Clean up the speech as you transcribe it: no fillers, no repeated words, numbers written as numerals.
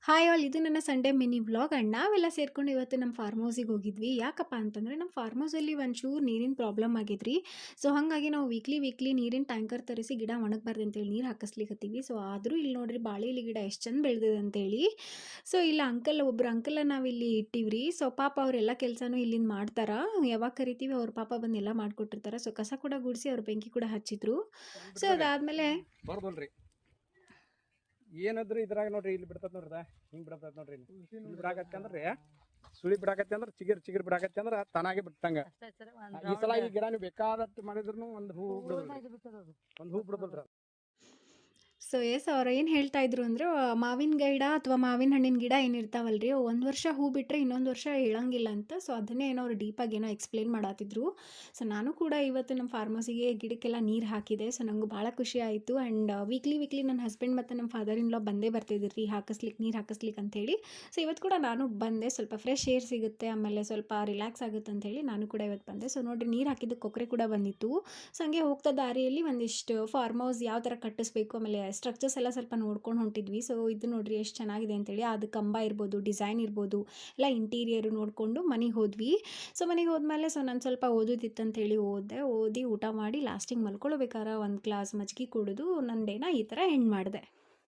Hi all, ಇದು ನನ್ನ Sunday mini vlog and ನಾವೆಲ್ಲ ಸೇರ್ಕೊಂಡು ಇವತ್ತು ನಮ್ಮ ಫಾರ್ಮ್ ಹೌಸಿಗೆ ಹೋಗಿದ್ವಿ. ಯಾಕಪ್ಪ ಅಂತಂದರೆ ನಮ್ಮ ಫಾರ್ಮ್ ಹೌಸಲ್ಲಿ ಒಂಚೂರು ನೀರಿನ ಪ್ರಾಬ್ಲಮ್ ಆಗಿದ್ರಿ. ಸೊ ಹಾಗಾಗಿ ನಾವು ವೀಕ್ಲಿ ನೀರಿನ ಟ್ಯಾಂಕರ್ ತರಿಸಿ ಗಿಡ ಒಣಗಬಾರ್ದು ಅಂತೇಳಿ ನೀರು ಹಾಕಿಸ್ಲಿಕತ್ತೀವಿ. ಸೊ ಆದರೂ ಇಲ್ಲಿ ನೋಡ್ರಿ ಬಾಳೆ ಎಲೆ ಗಿಡ ಎಷ್ಟು ಚಂದ ಬೆಳೆದಿದೆ ಅಂತೇಳಿ. ಸೊ ಇಲ್ಲ ಒಬ್ಬರು ಅಂಕಲ್ ನಾವಿಲ್ಲಿ ಇಟ್ಟಿವ್ರಿ. ಸೊ ಪಾಪ ಅವರೆಲ್ಲ ಕೆಲಸನೂ ಇಲ್ಲಿಂದ ಮಾಡ್ತಾರ. ಯಾವಾಗ ಕರಿತೀವಿ ಅವ್ರ ಪಾಪ ಬಂದು ಎಲ್ಲ ಮಾಡಿಕೊಟ್ಟಿರ್ತಾರೆ. ಸೊ ಕಸ ಕೂಡ ಗುಡಿಸಿ ಅವ್ರು ಬೆಂಕಿ ಕೂಡ ಹಚ್ಚಿದ್ರು. ಸೊ ಅದಾದಮೇಲೆ ಬರ್ದಲ್ರಿ ಏನಾದ್ರೂ ಇದ್ರಾಗ ನೋಡ್ರಿ ಇಲ್ಲಿ ಬಿಡ್ತದ ನೋಡ್ರಿ ಹಿಂಗ್ ಬಿಡತದ ನೋಡ್ರಿ ಇಲ್ಲಿ ಬಿಡಾಕತ್ತೆ ಅಂದ್ರೆ ಸುಳಿ ಬಿಡಾಕತ್ತೆ ಅಂದ್ರೆ ಚಿಗಿರ್ ಬಿಡಾಕತ್ತೆ ಅಂದ್ರೆ ತಾನಾಗೆ ಬಿಟ್ಟಂಗ. ಈ ಸಲ ಈ ಗಿಡ ನೀವು ಬೇಕಾದಷ್ಟು ಮಾಡಿದ್ರು ಒಂದು ಹೂ ಬಿಡೋದಲ್ರಿ. ಸೊ ಅವ್ರು ಏನು ಹೇಳ್ತಾ ಇದ್ರು ಅಂದರೆ ಮಾವಿನ ಗಿಡ ಅಥವಾ ಮಾವಿನ ಹಣ್ಣಿನ ಗಿಡ ಏನಿರ್ತಾವಲ್ರಿ ಅವು ಒಂದು ವರ್ಷ ಹೂ ಬಿಟ್ಟರೆ ಇನ್ನೊಂದು ವರ್ಷ ಇಳಂಗಿಲ್ಲ ಅಂತ. ಸೊ ಅದನ್ನೇ ಏನೋ ಅವ್ರು ಡೀಪಾಗಿ ಏನೋ ಎಕ್ಸ್ಪ್ಲೇನ್ ಮಾಡತ್ತಿದ್ರು. ಸೊ ನಾನು ಕೂಡ ಇವತ್ತು ನಮ್ಮ ಫಾರ್ಮಸಿಗೆ ಗಿಡಕ್ಕೆಲ್ಲ ನೀರು ಹಾಕಿದೆ. ಸೊ ನನಗೂ ಭಾಳ ಖುಷಿ ಆಯಿತು. ಆ್ಯಂಡ್ ವೀಕ್ಲಿ ನನ್ನ ಹಸ್ಬೆಂಡ್ ಮತ್ತು ನಮ್ಮ ಫಾದರ್ ಇನ್ ಲಾ ಬಂದೇ ಬರ್ತಿದ್ರಿ ನೀರು ಹಾಕಿಸ್ಲಿಕ್ಕೆ ಅಂಥೇಳಿ. ಸೊ ಇವತ್ತು ಕೂಡ ನಾನು ಬಂದೆ. ಸ್ವಲ್ಪ ಫ್ರೆಶ್ ಏರ್ ಸಿಗುತ್ತೆ, ಆಮೇಲೆ ಸ್ವಲ್ಪ ರಿಲ್ಯಾಕ್ಸ್ ಆಗುತ್ತೆ ಅಂಥೇಳಿ ನಾನು ಕೂಡ ಇವತ್ತು ಬಂದೆ. ಸೊ ನೋಡಿರಿ ನೀರು ಹಾಕಿದ್ದು ಕೊಕ್ಕರೆ ಕೂಡ ಬಂದಿತ್ತು. ಸೊ ಹಂಗೆ ಹೋಗ್ತಾ ದಾರಿಯಲ್ಲಿ ಒಂದಿಷ್ಟು ಫಾರ್ಮ್ ಹೌಸ್ ಯಾವ ಥರ ಕಟ್ಟಿಸ್ಬೇಕು, ಆಮೇಲೆ ಸ್ಟ್ರಕ್ಚರ್ಸ್ ಎಲ್ಲ ಸ್ವಲ್ಪ ನೋಡ್ಕೊಂಡು ಹೊಂಟಿದ್ವಿ. ಸೊ ಇದು ನೋಡ್ರಿ ಎಷ್ಟು ಚೆನ್ನಾಗಿದೆ ಅಂತೇಳಿ. ಅದು ಕಂಬ ಇರ್ಬೋದು, ಡಿಸೈನ್ ಇರ್ಬೋದು, ಎಲ್ಲ ಇಂಟೀರಿಯರು ನೋಡಿಕೊಂಡು ಮನೆಗೆ ಹೋದ್ವಿ. ಸೊ ಮನೆಗೆ ಹೋದ್ಮೇಲೆ ನಾನು ಸ್ವಲ್ಪ ಓದೋದಿತ್ತಂತೇಳಿ ಓದಿ ಊಟ ಮಾಡಿ ಲಾಸ್ಟಿಗೆ ಮಲ್ಕೊಳ್ಬೇಕಾರೆ ಒಂದು ಗ್ಲಾಸ್ ಮಜ್ಜಿಗೆ ಕುಡಿದು ನನ್ನ ಡೇನ ಈ ಥರ ಎಂಡ್ ಮಾಡಿದೆ.